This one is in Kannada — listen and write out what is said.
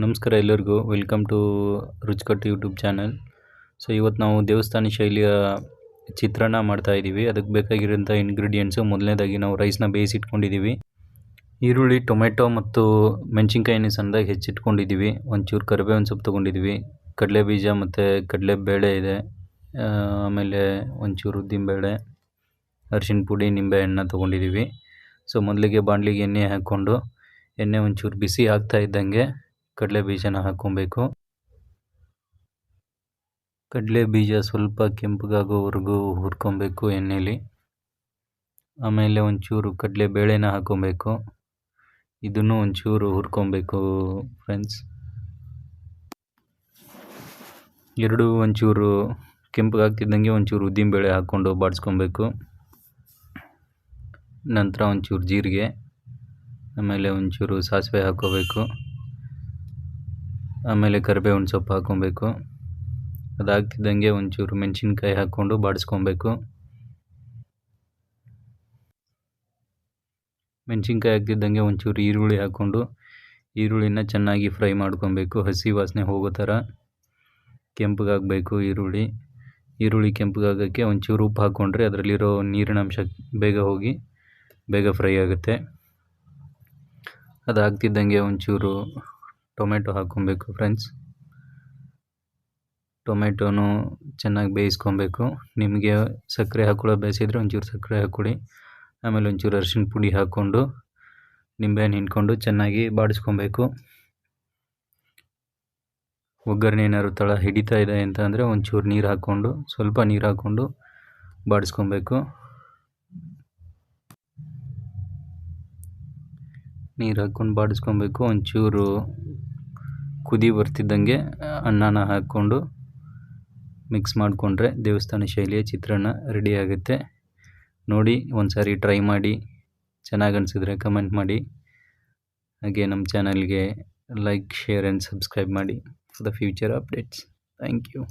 ನಮಸ್ಕಾರ ಎಲ್ಲರಿಗೂ. Welcome to Ruchikattu YouTube channel. ಇವತ್ತು ನಾವು ದೇವಸ್ಥಾನ ಶೈಲಿಯ ಚಿತ್ರಾನ್ನ ಮಾಡ್ತಾಯಿದ್ದೀವಿ. ಅದಕ್ಕೆ ಬೇಕಾಗಿರೋಂಥ ಇಂಗ್ರೀಡಿಯೆಂಟ್ಸು, ಮೊದಲನೇದಾಗಿ ನಾವು ರೈಸ್ನ ಬೇಯಿಸಿಟ್ಕೊಂಡಿದ್ದೀವಿ. ಈರುಳ್ಳಿ, ಟೊಮೆಟೊ ಮತ್ತು ಮೆಣಸಿನ್ಕಾಯಿನ ಸಣ್ಣದಾಗಿ ಹೆಚ್ಚಿಟ್ಕೊಂಡಿದ್ದೀವಿ. ಒಂಚೂರು ಕರಿಬೇವಿನ ಸೊಪ್ಪು ತೊಗೊಂಡಿದ್ದೀವಿ. ಕಡಲೆ ಬೀಜ ಮತ್ತು ಕಡಲೆಬೇಳೆ ಇದೆ. ಆಮೇಲೆ ಒಂಚೂರು ಉದ್ದಿನಬೇಳೆ, ಅರಿಶಿನ ಪುಡಿ, ನಿಂಬೆಹಣ್ಣು ತೊಗೊಂಡಿದ್ದೀವಿ. ಮೊದಲಿಗೆ ಬಾಣಲಿಗೆ ಎಣ್ಣೆ ಹಾಕ್ಕೊಂಡು, ಎಣ್ಣೆ ಒಂಚೂರು ಬಿಸಿ ಆಗ್ತಾ ಇದ್ದಂಗೆ ಕಡಲೆ ಬೀಜನ ಹಾಕ್ಕೊಬೇಕು. ಕಡಲೆ ಬೀಜ ಸ್ವಲ್ಪ ಕೆಂಪಗಾಗೋವರೆಗೂ ಹುರ್ಕೊಬೇಕು ಎಣ್ಣೆಲಿ. ಆಮೇಲೆ ಒಂಚೂರು ಕಡಲೆ ಬೇಳೆನ ಹಾಕ್ಕೊಬೇಕು. ಇದನ್ನು ಒಂಚೂರು ಹುರ್ಕೊಬೇಕು ಫ್ರೆಂಡ್ಸ್. ಎರಡು ಒಂಚೂರು ಕೆಂಪಗಾಗ್ತಿದ್ದಂಗೆ ಒಂಚೂರು ಉದ್ದಿನಬೇಳೆ ಹಾಕ್ಕೊಂಡು ಬಾಡಿಸ್ಕೊಬೇಕು. ನಂತರ ಒಂಚೂರು ಜೀರಿಗೆ, ಆಮೇಲೆ ಒಂಚೂರು ಸಾಸಿವೆ ಹಾಕ್ಕೋಬೇಕು. ಆಮೇಲೆ ಕರಿಬೇವಿನ ಸೊಪ್ಪು ಹಾಕ್ಕೊಬೇಕು. ಅದಾಗ್ತಿದ್ದಂಗೆ ಒಂಚೂರು ಮೆಣಸಿನ್ಕಾಯಿ ಹಾಕ್ಕೊಂಡು ಬಾಡಿಸ್ಕೊಬೇಕು. ಮೆಣಸಿನ್ಕಾಯಿ ಹಾಕ್ತಿದ್ದಂಗೆ ಒಂಚೂರು ಈರುಳ್ಳಿ ಹಾಕ್ಕೊಂಡು ಈರುಳ್ಳಿನ ಚೆನ್ನಾಗಿ ಫ್ರೈ ಮಾಡ್ಕೊಬೇಕು. ಹಸಿ ವಾಸನೆ ಹೋಗೋ ಥರ ಕೆಂಪಗಾಗಬೇಕು ಈರುಳ್ಳಿ ಕೆಂಪಗಾಗೋಕ್ಕೆ ಒಂಚೂರು ಉಪ್ಪು ಹಾಕ್ಕೊಂಡ್ರೆ ಅದರಲ್ಲಿರೋ ನೀರಿನ ಅಂಶ ಬೇಗ ಹೋಗಿ ಬೇಗ ಫ್ರೈ ಆಗುತ್ತೆ. ಅದಾಗ್ತಿದ್ದಂಗೆ ಒಂಚೂರು ಟೊಮೆಟೊ ಹಾಕ್ಕೊಬೇಕು ಫ್ರೆಂಡ್ಸ್. ಟೊಮೆಟೊನು ಚೆನ್ನಾಗಿ ಬೇಯಿಸ್ಕೊಬೇಕು. ನಿಮಗೆ ಸಕ್ಕರೆ ಹಾಕ್ಕೊಳ್ಳೋ ಬೇಯಿಸಿದ್ರೆ ಒಂಚೂರು ಸಕ್ಕರೆ ಹಾಕ್ಕೊಳ್ಳಿ. ಆಮೇಲೆ ಒಂಚೂರು ಅರಿಶಿನ ಪುಡಿ ಹಾಕ್ಕೊಂಡು ನಿಂಬೆಹಣ್ಣು ಹಿಂಡ್ಕೊಂಡು ಚೆನ್ನಾಗಿ ಬಾಡಿಸ್ಕೊಬೇಕು. ಒಗ್ಗರಣೆ ಏನಾದ್ರು ತಳ ಹಿಡಿತಾ ಇದೆ ಅಂತ ಅಂದರೆ ಒಂಚೂರು ಸ್ವಲ್ಪ ನೀರು ಹಾಕ್ಕೊಂಡು ಬಾಡಿಸ್ಕೊಬೇಕು. ನೀರು ಹಾಕ್ಕೊಂಡು ಬಾಡಿಸ್ಕೊಬೇಕು. ಒಂಚೂರು ಕುದಿ ಬರ್ತಿದ್ದಂಗೆ ಅನ್ನನ ಹಾಕ್ಕೊಂಡು ಮಿಕ್ಸ್ ಮಾಡಿಕೊಂಡ್ರೆ ದೇವಸ್ಥಾನ ಶೈಲಿಯ ಚಿತ್ರಾನ್ನ ರೆಡಿ ಆಗುತ್ತೆ. ನೋಡಿ, ಒಂದು ಸಾರಿ ಟ್ರೈ ಮಾಡಿ. ಚೆನ್ನಾಗಿ ಅನಿಸಿದ್ರೆ ಕಮೆಂಟ್ ಮಾಡಿ. ಹಾಗೆ ನಮ್ಮ ಚಾನಲ್ಗೆ ಲೈಕ್, ಶೇರ್ ಆ್ಯಂಡ್ ಸಬ್ಸ್ಕ್ರೈಬ್ ಮಾಡಿ for the future updates. Thank you.